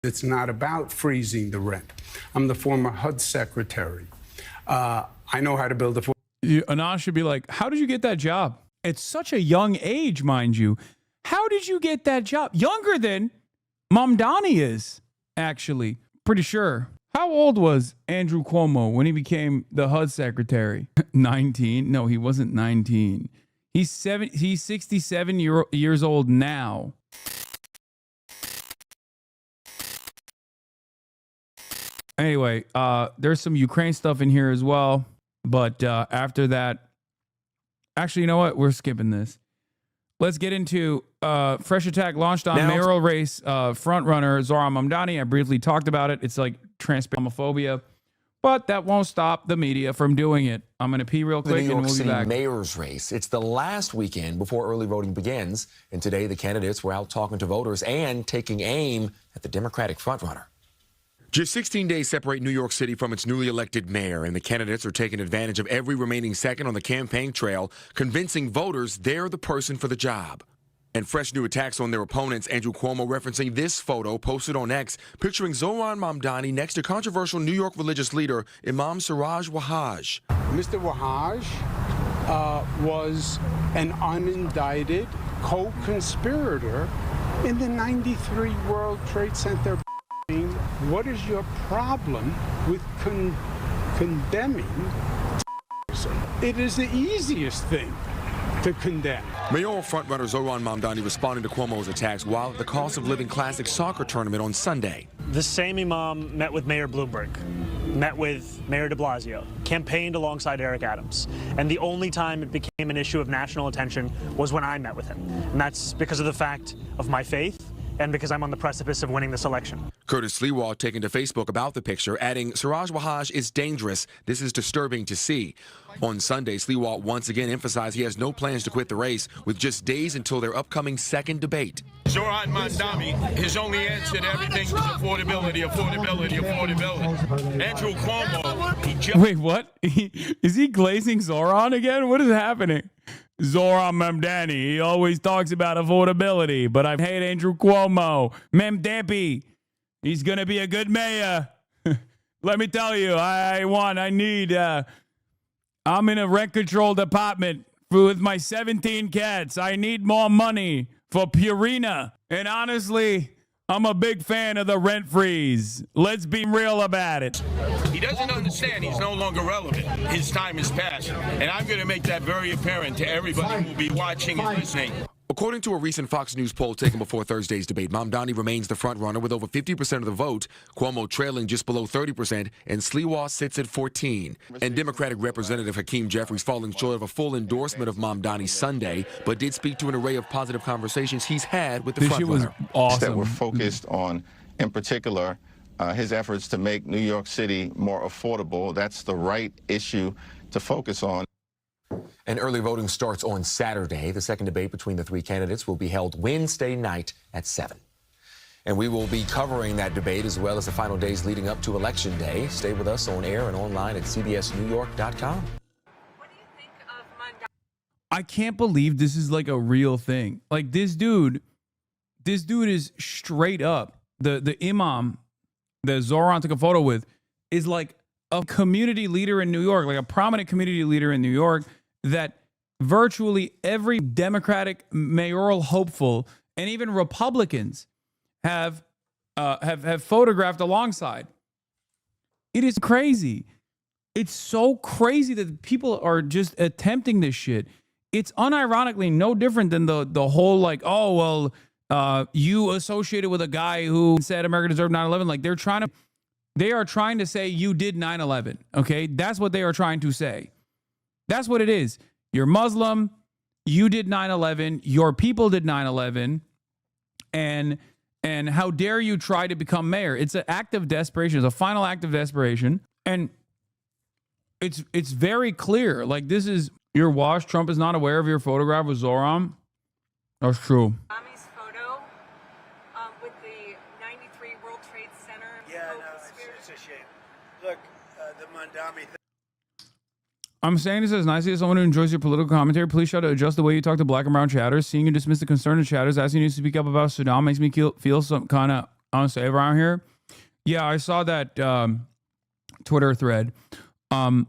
It's not about freezing the rent. I'm the former HUD secretary. I know how to build a... Anas should be like, how did you get that job? It's such a young age, mind you. How did you get that job? Younger than Mamdani is, actually. Pretty sure. How old was Andrew Cuomo when he became the HUD secretary? 19? No, he wasn't 19. He's 67 years old now. Anyway, there's some Ukraine stuff in here as well. But after that, actually, you know what? We're skipping this. Let's get into fresh attack launched on mayoral race frontrunner Zohran Mamdani. I briefly talked about it. It's like transparent homophobia, but that won't stop the media from doing it. I'm going to pee real quick and we'll be back. Mayor's race. It's the last weekend before early voting begins, and today the candidates were out talking to voters and taking aim at the Democratic frontrunner. Just 16 days separate New York City from its newly elected mayor, and the candidates are taking advantage of every remaining second on the campaign trail, convincing voters they're the person for the job. And fresh new attacks on their opponents, Andrew Cuomo referencing this photo posted on X, picturing Zohran Mamdani next to controversial New York religious leader Imam Siraj Wahhaj. Mr. Wahhaj was an unindicted co-conspirator in the 93 World Trade Center. What is your problem with condemning? It is the easiest thing to condemn. Mayoral frontrunner Zohran Mamdani responding to Cuomo's attacks while at the Cost of Living Classic soccer tournament on Sunday. The same imam met with Mayor Bloomberg, met with Mayor de Blasio, campaigned alongside Eric Adams. And the only time it became an issue of national attention was when I met with him. And that's because of the fact of my faith and because I'm on the precipice of winning this election. Curtis Sliwa taking to Facebook about the picture, adding, Siraj Wahhaj is dangerous. This is disturbing to see. On Sunday, Sliwa once again emphasized he has no plans to quit the race, with just days until their upcoming second debate. Zohran Mamdani, his only answer to everything is affordability, affordability, affordability. Andrew Cuomo. Wait, what? Is he glazing Zohran again? What is happening? Zohran Mamdani, he always talks about affordability, but I hate Andrew Cuomo. Mamdani, he's going to be a good mayor. Let me tell you, I'm in a rent-controlled apartment with my 17 cats. I need more money for Purina. And honestly, I'm a big fan of the rent freeze. Let's be real about it. He doesn't understand he's no longer relevant. His time is past. And I'm going to make that very apparent to everybody who will be watching and listening. According to a recent Fox News poll taken before Thursday's debate, Mamdani remains the frontrunner with over 50% of the vote, Cuomo trailing just below 30%, and Sliwa sits at 14%. And Democratic Representative Hakeem Jeffries falling short of a full endorsement of Mamdani Sunday, but did speak to an array of positive conversations he's had with the frontrunner. Was awesome. That we're focused on, in particular, his efforts to make New York City more affordable. That's the right issue to focus on. And early voting starts on Saturday. The second debate between the three candidates will be held Wednesday night at 7. And we will be covering that debate as well as the final days leading up to Election Day. Stay with us on air and online at cbsnewyork.com. What do you think of Mamdani? I can't believe this is like a real thing. Like this dude is straight up. The imam that Zohran took a photo with is like a community leader in New York, like a prominent community leader in New York that virtually every Democratic mayoral hopeful and even Republicans have photographed alongside. It is crazy. It's so crazy that people are just attempting this shit. It's unironically no different than the whole like, oh, well, you associated with a guy who said America deserved 9/11. Like they are trying to say you did 9/11. Okay. That's what they are trying to say. That's what it is. You're Muslim. You did 9/11. Your people did 9/11. And how dare you try to become mayor? It's an act of desperation. It's a final act of desperation. And it's very clear. Like this is your wash. Trump is not aware of your photograph with Zohran. That's true. Mommy's photo with the 93 World Trade Center. Yeah, no, it's a shame. Look, the Mamdani thing. I'm saying this as nicely as someone who enjoys your political commentary. Please try to adjust the way you talk to black and brown chatters. Seeing you dismiss the concern of chatters, asking you to speak up about Sudan makes me feel some kind of unsafe around here. Yeah, I saw that Twitter thread. I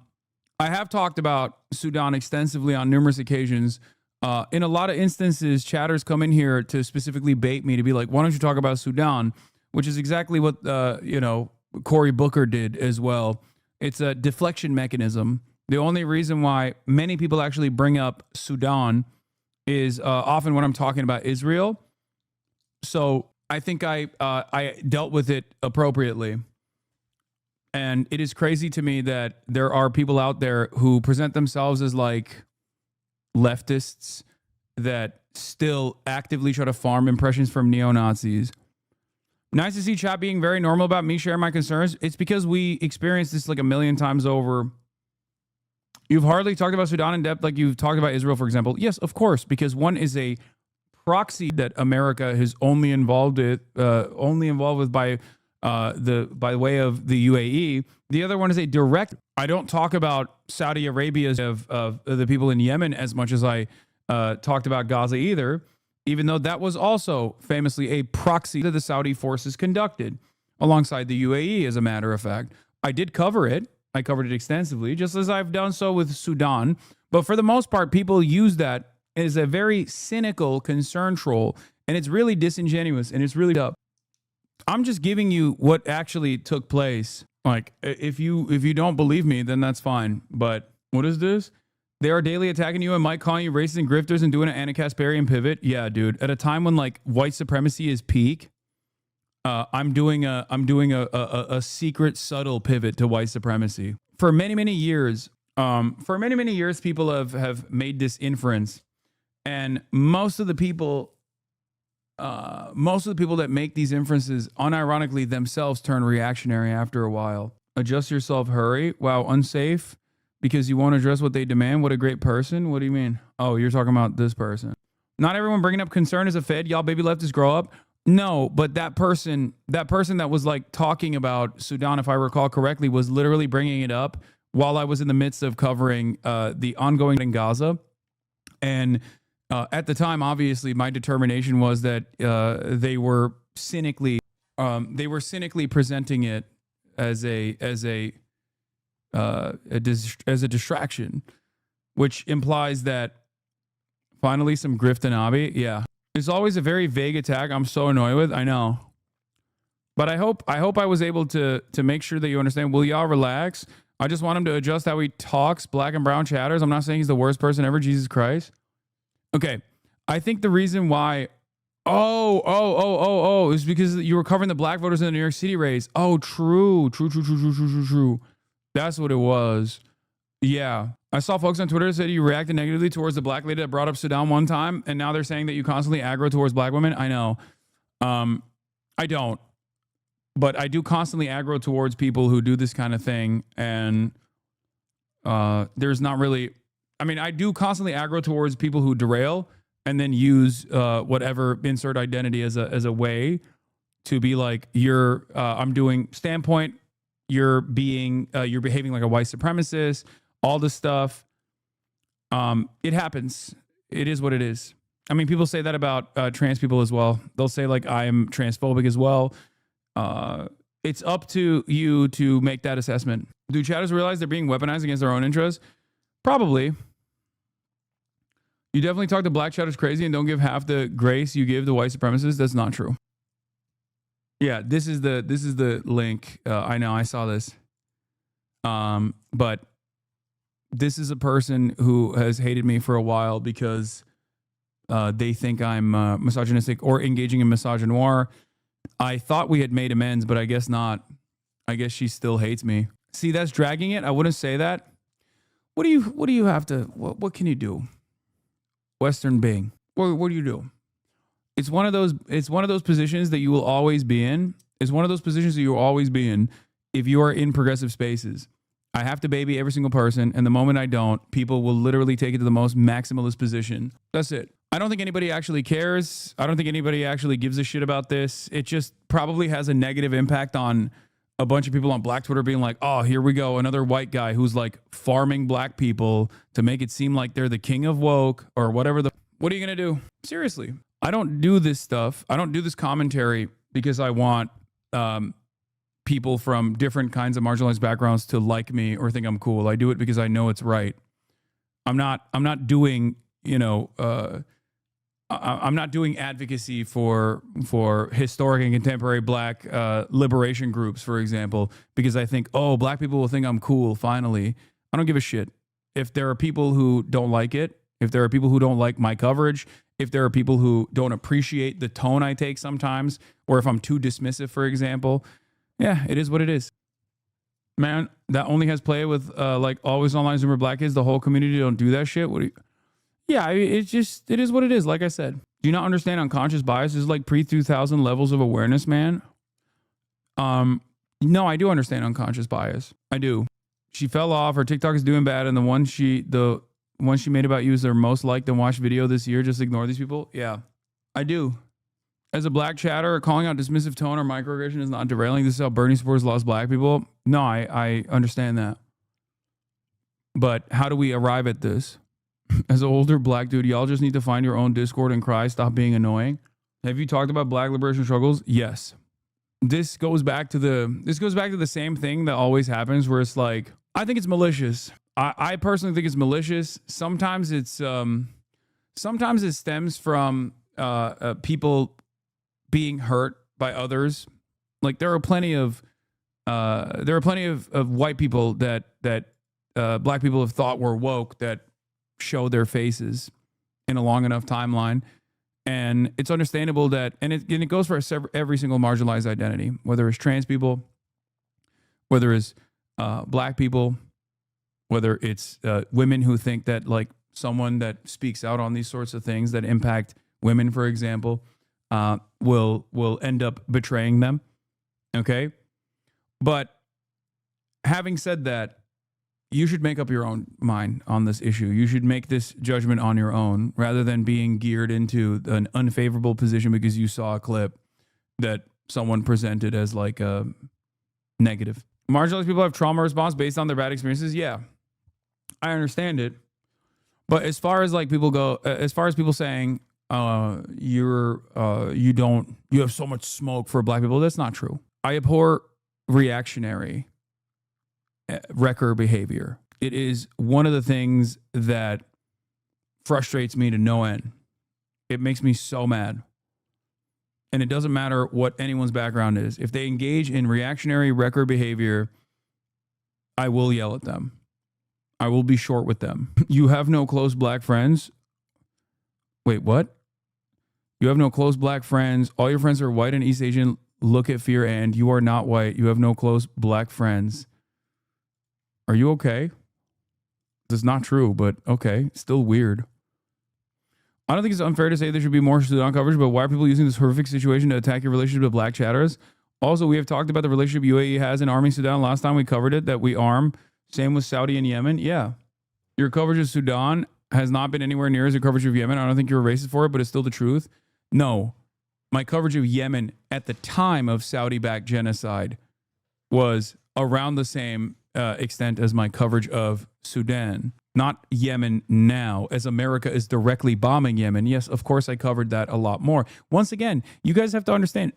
have talked about Sudan extensively on numerous occasions. In a lot of instances, chatters come in here to specifically bait me to be like, why don't you talk about Sudan? Which is exactly what, Cory Booker did as well. It's a deflection mechanism. The only reason why many people actually bring up Sudan is often when I'm talking about Israel. So I think I dealt with it appropriately. And it is crazy to me that there are people out there who present themselves as like leftists that still actively try to farm impressions from neo-Nazis. Nice to see chat being very normal about me sharing my concerns. It's because we experienced this like a million times over. You've hardly talked about Sudan in depth like you've talked about Israel, for example. Yes, of course, because one is a proxy that America is only involved with by the way of the UAE. The other one is a direct. I don't talk about Saudi Arabia of the people in Yemen as much as I talked about Gaza either, even though that was also famously a proxy that the Saudi forces conducted alongside the UAE, as a matter of fact. I did cover it. I covered it extensively, just as I've done so with Sudan. But for the most part, people use that as a very cynical concern troll, and it's really disingenuous, and it's really up. I'm just giving you what actually took place. Like, if you don't believe me, then that's fine. But what is this? They are daily attacking you and Mike calling you racist and grifters and doing an Anna-Kasparian pivot. Yeah, dude. At a time when like white supremacy is peak, I'm doing a secret, subtle pivot to white supremacy. For many years, people have made this inference, and most of the people that make these inferences unironically themselves turn reactionary after a while. Adjust yourself, hurry. Wow, unsafe because you won't address what they demand. What a great person. What do you mean? Oh, you're talking about this person. Not everyone bringing up concern is a fed. Y'all baby leftists grow up. No, but that person that was like talking about Sudan, if I recall correctly, was literally bringing it up while I was in the midst of covering the ongoing in Gaza. And at the time, obviously, my determination was that they were cynically presenting it as a distraction, which implies that finally some H264. It's always a very vague attack. I'm so annoyed with. I know, but I hope I was able to make sure that you understand. Will y'all relax? I just want him to adjust how he talks. Black and brown chatters. I'm not saying he's the worst person ever. Jesus Christ. Okay, I think the reason why. Oh, is because you were covering the black voters in the New York City race. Oh, true. That's what it was. Yeah. I saw folks on Twitter that said you reacted negatively towards the black lady that brought up Sudan one time, and now they're saying that you constantly aggro towards black women. I know. I don't. But I do constantly aggro towards people who do this kind of thing, and there's not really... I mean, I do constantly aggro towards people who derail and then use whatever insert identity as a way to be like, I'm doing standpoint, you're behaving like a white supremacist, all this stuff. It happens. It is what it is. I mean, people say that about trans people as well. They'll say like, I am transphobic as well. It's up to you to make that assessment. Do chatters realize they're being weaponized against their own interests? Probably. You definitely talk to black chatters crazy and don't give half the grace you give to white supremacists. That's not true. Yeah, this is the link. I know, I saw this. But this is a person who has hated me for a while because they think I'm misogynistic or engaging in misogynoir. I thought we had made amends, but I guess not. I guess she still hates me. See, that's dragging it. I wouldn't say that. What do you have to? What can you do? Western Bing. What do you do? It's one of those positions that you will always be in. It's one of those positions that you will always be in if you are in progressive spaces. I have to baby every single person, and the moment I don't, people will literally take it to the most maximalist position. That's it. I don't think anybody actually cares. I don't think anybody actually gives a shit about this. It just probably has a negative impact on a bunch of people on Black Twitter being like, oh, here we go. Another white guy who's like farming black people to make it seem like they're the king of woke or whatever. What are you going to do? Seriously. I don't do this stuff. I don't do this commentary because I want people from different kinds of marginalized backgrounds to like me or think I'm cool. I do it because I know it's right. I'm not doing, I'm not doing advocacy for historic and contemporary Black liberation groups, for example, because I think, oh, Black people will think I'm cool. Finally, I don't give a shit. If there are people who don't like it, if there are people who don't like my coverage, if there are people who don't appreciate the tone I take sometimes, or if I'm too dismissive, for example, yeah, it is what it is. Man, that only has play with like always online Zoomer Black kids. The whole community don't do that shit. Yeah, it is what it is. Like I said, do you not understand unconscious bias is like pre-2000 levels of awareness, man? No, I do understand unconscious bias. I do. She fell off. Her TikTok is doing bad, and the one she made about you is their most liked and watched video this year. Just ignore these people. Yeah, I do. As a Black chatter, calling out dismissive tone or microaggression is not derailing. This is how Bernie supporters lost Black people. No, I understand that. But how do we arrive at this? As an older Black dude, y'all just need to find your own Discord and cry. Stop being annoying. Have you talked about Black liberation struggles? Yes. This goes back to the same thing that always happens, where it's like, I think it's malicious. I personally think it's malicious. Sometimes it stems from people being hurt by others. Like there are plenty of white people that Black people have thought were woke that show their faces in a long enough timeline. And it's understandable that, and it goes for every single marginalized identity, whether it's trans people, whether it's Black people, whether it's women who think that like someone that speaks out on these sorts of things that impact women, for example, will end up betraying them. Okay. But having said that, you should make up your own mind on this issue. You should make this judgment on your own rather than being geared into an unfavorable position because you saw a clip that someone presented as like a negative. Marginalized people have trauma response based on their bad experiences. Yeah, I understand it. But as far as like people go, as far as people saying you have so much smoke for Black people, that's not true. I abhor reactionary wrecker behavior. It is one of the things that frustrates me to no end. It makes me so mad. And it doesn't matter what anyone's background is. If they engage in reactionary wrecker behavior, I will yell at them. I will be short with them. You have no close Black friends. Wait, what? You have no close Black friends. All your friends are white and East Asian. Look at fear, and you are not white. You have no close Black friends. Are you okay? That's not true, but okay. Still weird. I don't think it's unfair to say there should be more Sudan coverage, but why are people using this horrific situation to attack your relationship with Black chatters? Also, we have talked about the relationship UAE has in arming Sudan. Last time we covered it, that we arm. Same with Saudi and Yemen. Yeah. Your coverage of Sudan has not been anywhere near as your coverage of Yemen. I don't think you're racist for it, but it's still the truth. No. My coverage of Yemen at the time of Saudi-backed genocide was around the same extent as my coverage of Sudan. Not Yemen now, as America is directly bombing Yemen. Yes, of course, I covered that a lot more. Once again, you guys have to understand,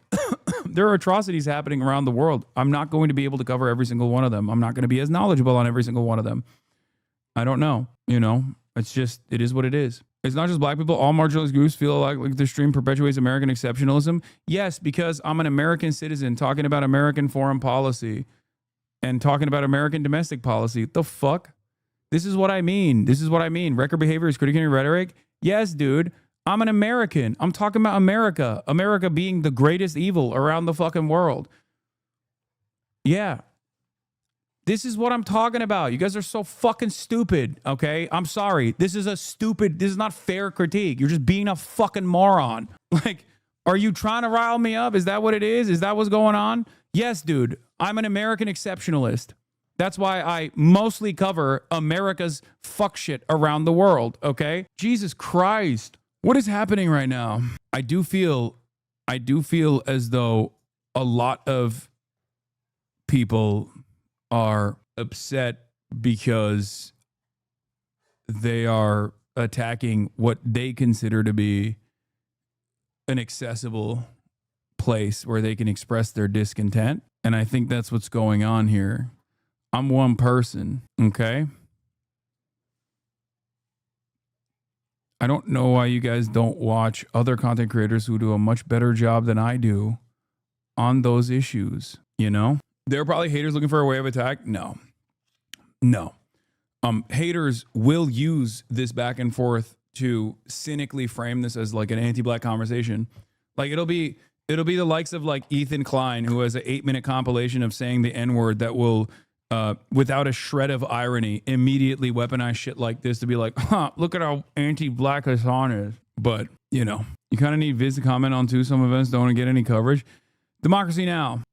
there are atrocities happening around the world. I'm not going to be able to cover every single one of them. I'm not going to be as knowledgeable on every single one of them. I don't know. It's just, it is what it is. It's not just Black people. All marginalized groups feel like the stream perpetuates American exceptionalism. Yes, because I'm an American citizen talking about American foreign policy and talking about American domestic policy. The fuck? This is what I mean. Record behavior is critiquing rhetoric. Yes, dude. I'm an American. I'm talking about America. America being the greatest evil around the fucking world. Yeah. This is what I'm talking about. You guys are so fucking stupid, okay? I'm sorry. This is not fair critique. You're just being a fucking moron. Like, are you trying to rile me up? Is that what it is? Is that what's going on? Yes, dude. I'm an American exceptionalist. That's why I mostly cover America's fuck shit around the world, okay? Jesus Christ. What is happening right now? I do feel as though a lot of people are upset because they are attacking what they consider to be an accessible place where they can express their discontent. And I think that's what's going on here. I'm one person, okay? I don't know why you guys don't watch other content creators who do a much better job than I do on those issues, you know? There are probably haters looking for a way of attack. No. Haters will use this back and forth to cynically frame this as like an anti-black conversation. Like it'll be the likes of like Ethan Klein, who has an 8-minute compilation of saying the N-word that will, without a shred of irony, immediately weaponize shit like this to be like, look at how anti-black Hassan is. But, you know, you kind of need Viz to comment on too. Some events don't want to get any coverage. Democracy Now!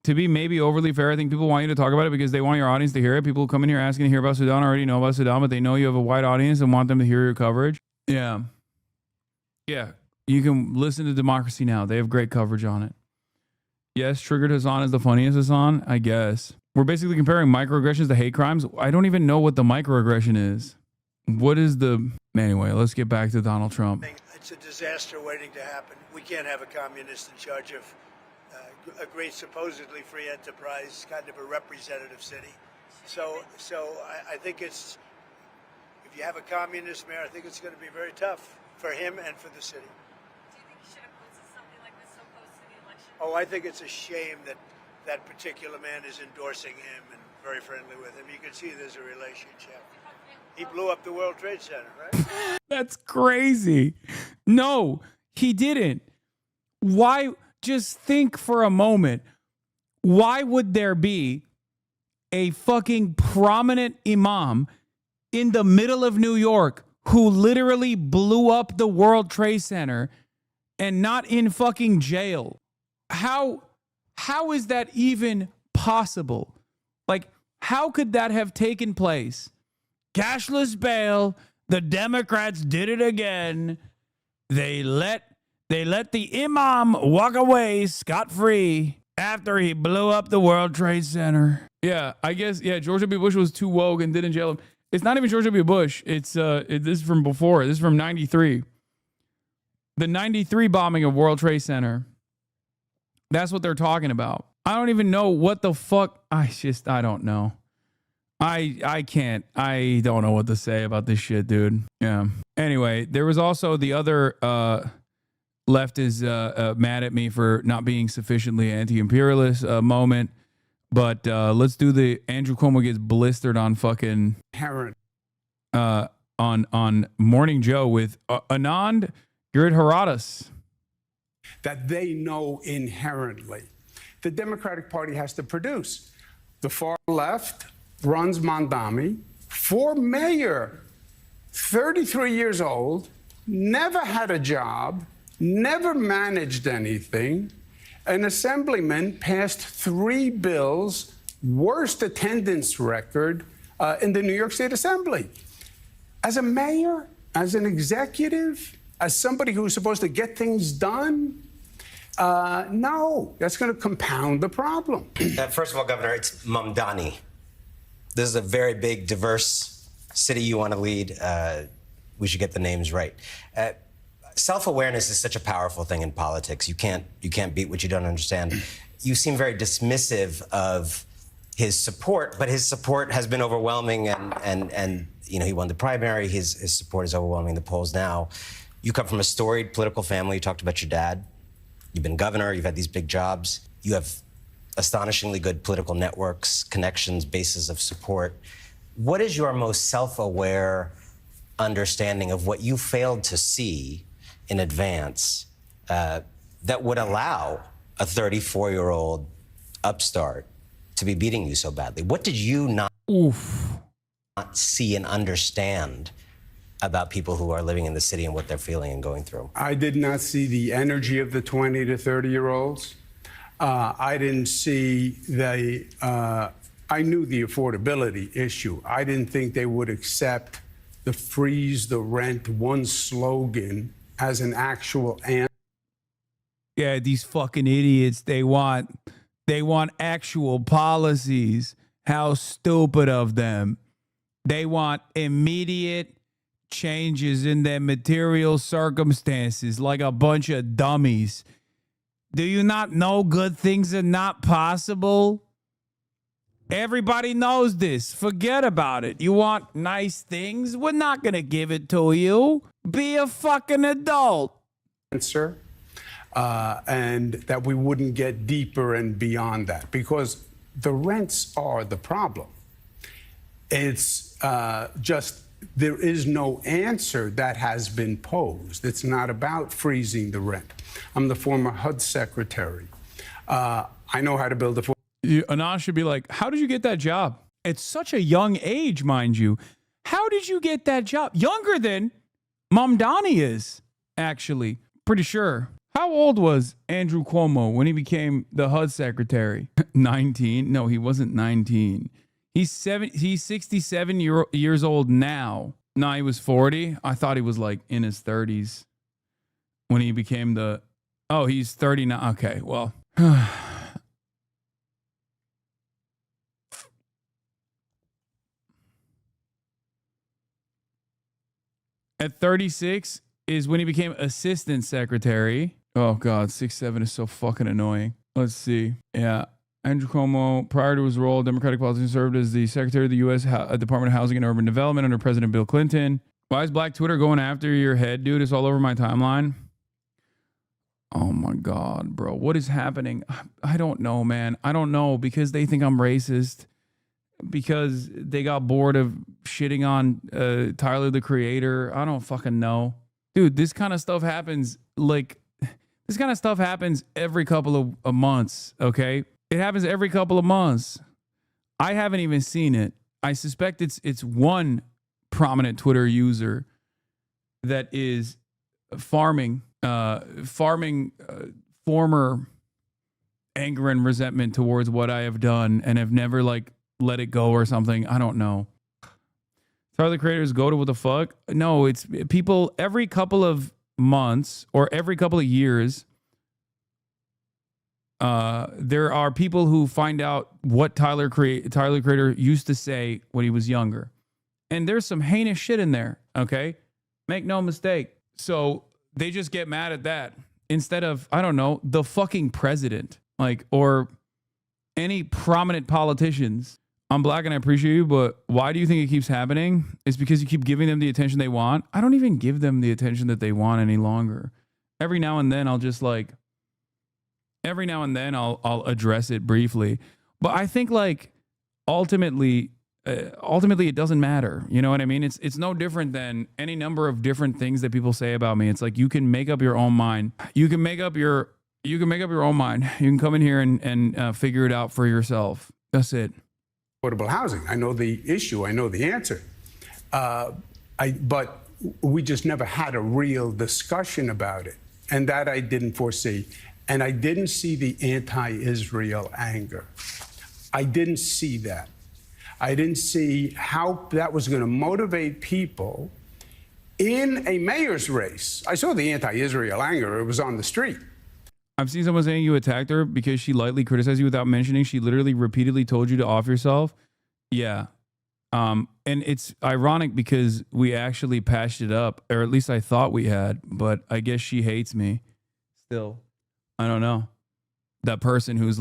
To be maybe overly fair, I think people want you to talk about it because they want your audience to hear it. People who come in here asking to hear about Sudan already know about Sudan, but they know you have a wide audience and want them to hear your coverage. Yeah. You can listen to Democracy Now! They have great coverage on it. Yes, Triggered Hassan is the funniest Hassan, I guess. We're basically comparing microaggressions to hate crimes. I don't even know what the microaggression is. What is the... Anyway, let's get back to Donald Trump. It's a disaster waiting to happen. We can't have a communist in charge of a great, supposedly free enterprise, kind of a representative city. So I think it's, if you have a communist mayor, I think it's going to be very tough for him and for the city. Do you think he should have posted something like this so close to the election? Oh, I think it's a shame that that particular man is endorsing him and very friendly with him. You can see there's a relationship. He blew up the World Trade Center, right? That's crazy. No, he didn't. Why? Just think for a moment. Why would there be a fucking prominent imam in the middle of New York who literally blew up the World Trade Center and not in fucking jail? How is that even possible? Like, how could that have taken place? Cashless bail. The Democrats did it again. They let the imam walk away scot-free after he blew up the World Trade Center. Yeah, I guess, George W. Bush was too woke and didn't jail him. It's not even George W. Bush. This is from before. This is from 93. The 93 bombing of World Trade Center. That's what they're talking about. I don't even know what the fuck. I don't know. I can't. I don't know what to say about this shit, dude. Yeah. Anyway, there was also the other left is mad at me for not being sufficiently anti-imperialist moment. But let's do the Andrew Cuomo gets blistered on fucking on Morning Joe with Anand Giridharadas. That they know inherently the Democratic Party has to produce. The far left runs Mamdani for mayor, 33 years old, never had a job, never managed anything. An assemblyman passed 3 bills, worst attendance record in the New York State Assembly. As a mayor, as an executive, as somebody who's supposed to get things done, no, that's going to compound the problem. First of all, Governor, it's Mamdani. This is a very big, diverse city you want to lead. We should get the names right. Self-awareness is such a powerful thing in politics. You can't beat what you don't understand. You seem very dismissive of his support, but his support has been overwhelming, and you know, he won the primary. His support is overwhelming the polls now. You come from a storied political family. You talked about your dad. You've been governor. You've had these big jobs. You have astonishingly good political networks, connections, bases of support. What is your most self-aware understanding of what you failed to see in advance that would allow a 34-year-old upstart to be beating you so badly? What did you not see and understand about people who are living in the city and what they're feeling and going through? I did not see the energy of the 20 to 30-year-olds. I didn't see I knew the affordability issue. I didn't think they would accept the freeze the rent one slogan as an actual answer. Yeah, these fucking idiots, they want actual policies. How stupid of them. They want immediate changes in their material circumstances like a bunch of dummies. Do you not know good things are not possible? Everybody knows this. Forget about it. You want nice things? We're not going to give it to you. Be a fucking adult. Answer, and that we wouldn't get deeper and beyond that, because the rents are the problem. It's just there is no answer that has been posed. It's not about freezing the rent. I'm the former HUD secretary. I know how to build a. Anas should be like, how did you get that job? At such a young age, mind you. How did you get that job? Younger than Mamdani is, actually. Pretty sure. How old was Andrew Cuomo when he became the HUD secretary? 19? No, he wasn't 19. He's 67 years old now. No, he was 40. I thought he was like in his 30s when he became the... Oh, he's 30 now. Okay, well... At 36 is when he became assistant secretary. Oh, God, 6'7" is so fucking annoying. Let's see. Yeah. Andrew Cuomo, prior to his role, Democratic politician, served as the secretary of the U.S. Department of Housing and Urban Development under President Bill Clinton. Why is Black Twitter going after your head, dude? It's all over my timeline. Oh, my God, bro. What is happening? I don't know, man. I don't know, because they think I'm racist. Because they got bored of shitting on Tyler, the Creator. I don't fucking know. Dude, this kind of stuff happens every couple of months, okay? It happens every couple of months. I haven't even seen it. I suspect it's one prominent Twitter user that is farming former anger and resentment towards what I have done and have never let it go or something. I don't know. Tyler, the Creator is go to what the fuck? No, it's people every couple of months or every couple of years. There are people who find out what Tyler, the Creator used to say when he was younger. And there's some heinous shit in there, okay? Make no mistake. So they just get mad at that instead of, I don't know, the fucking president, or any prominent politicians. I'm Black and I appreciate you, but why do you think it keeps happening? It's because you keep giving them the attention they want. I don't even give them the attention that they want any longer. Every now and then I'll just I'll address it briefly. But I think ultimately it doesn't matter. You know what I mean? It's no different than any number of different things that people say about me. It's like you can make up your own mind. You can make up your own mind. You can come in here and figure it out for yourself. That's it. Affordable housing. I know the issue. I know the answer. But we just never had a real discussion about it. And that I didn't foresee. And I didn't see the anti-Israel anger. I didn't see that. I didn't see how that was going to motivate people in a mayor's race. I saw the anti-Israel anger. It was on the street. I've seen someone saying you attacked her because she lightly criticized you without mentioning she literally repeatedly told you to off yourself. Yeah. And it's ironic because we actually patched it up, or at least I thought we had, but I guess she hates me still. I don't know. That person who's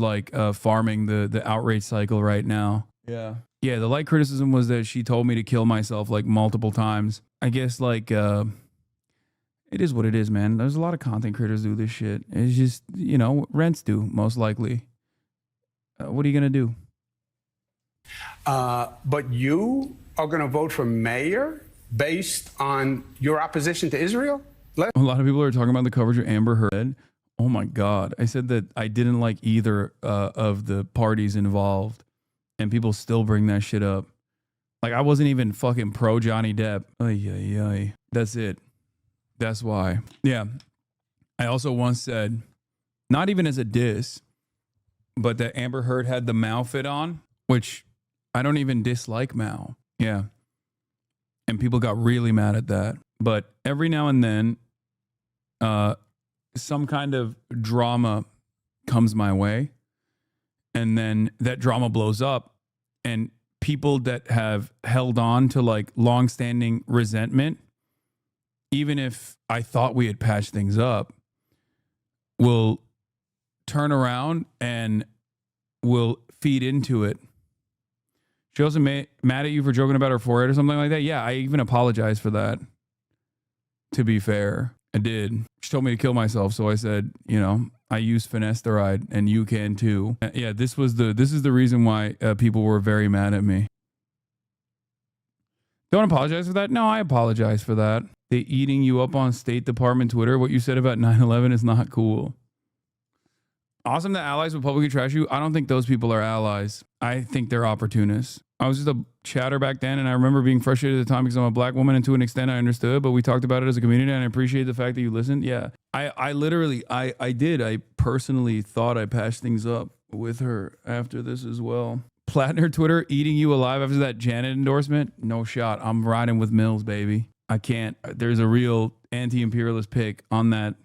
farming the outrage cycle right now. Yeah. Yeah, the light criticism was that she told me to kill myself multiple times. I guess it is what it is, man. There's a lot of content creators do this shit. It's just, rents do, most likely. What are you going to do? But you are going to vote for mayor based on your opposition to Israel? A lot of people are talking about the coverage of Amber Heard. Oh, my God. I said that I didn't like either of the parties involved, and people still bring that shit up. I wasn't even fucking pro Johnny Depp. Ay, ay, ay. That's it. That's why. Yeah. I also once said, not even as a diss, but that Amber Heard had the Mao fit on, which I don't even dislike Mao. Yeah. And people got really mad at that. But every now and then, some kind of drama comes my way. And then that drama blows up. And people that have held on to long-standing resentment, even if I thought we had patched things up, will turn around and will feed into it. She also mad at you for joking about her forehead or something like that. Yeah, I even apologized for that. To be fair, I did. She told me to kill myself, so I said, you know, I use finasteride, and you can too. Yeah, this is the reason why people were very mad at me. Don't apologize for that. No, I apologize for that. They eating you up on State Department Twitter. What you said about 9/11 is not cool. Awesome that allies would publicly trash you. I don't think those people are allies. I think they're opportunists. I was just a chatter back then, and I remember being frustrated at the time because I'm a black woman, and to an extent I understood, but we talked about it as a community, and I appreciate the fact that you listened. Yeah, I literally did. I personally thought I patched things up with her after this as well. Plattner Twitter eating you alive after that Janet endorsement? No shot. I'm riding with Mills, baby. I can't. There's a real anti-imperialist pick on that.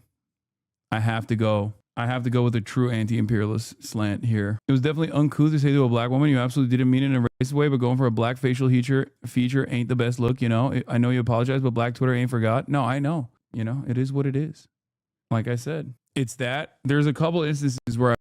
I have to go. I have to go with a true anti-imperialist slant here. It was definitely uncouth to say to a black woman, you absolutely didn't mean it in a racist way, but going for a black facial feature ain't the best look, you know? I know you apologize, but black Twitter ain't forgot. No, I know. You know, it is what it is. Like I said, it's that. There's a couple instances where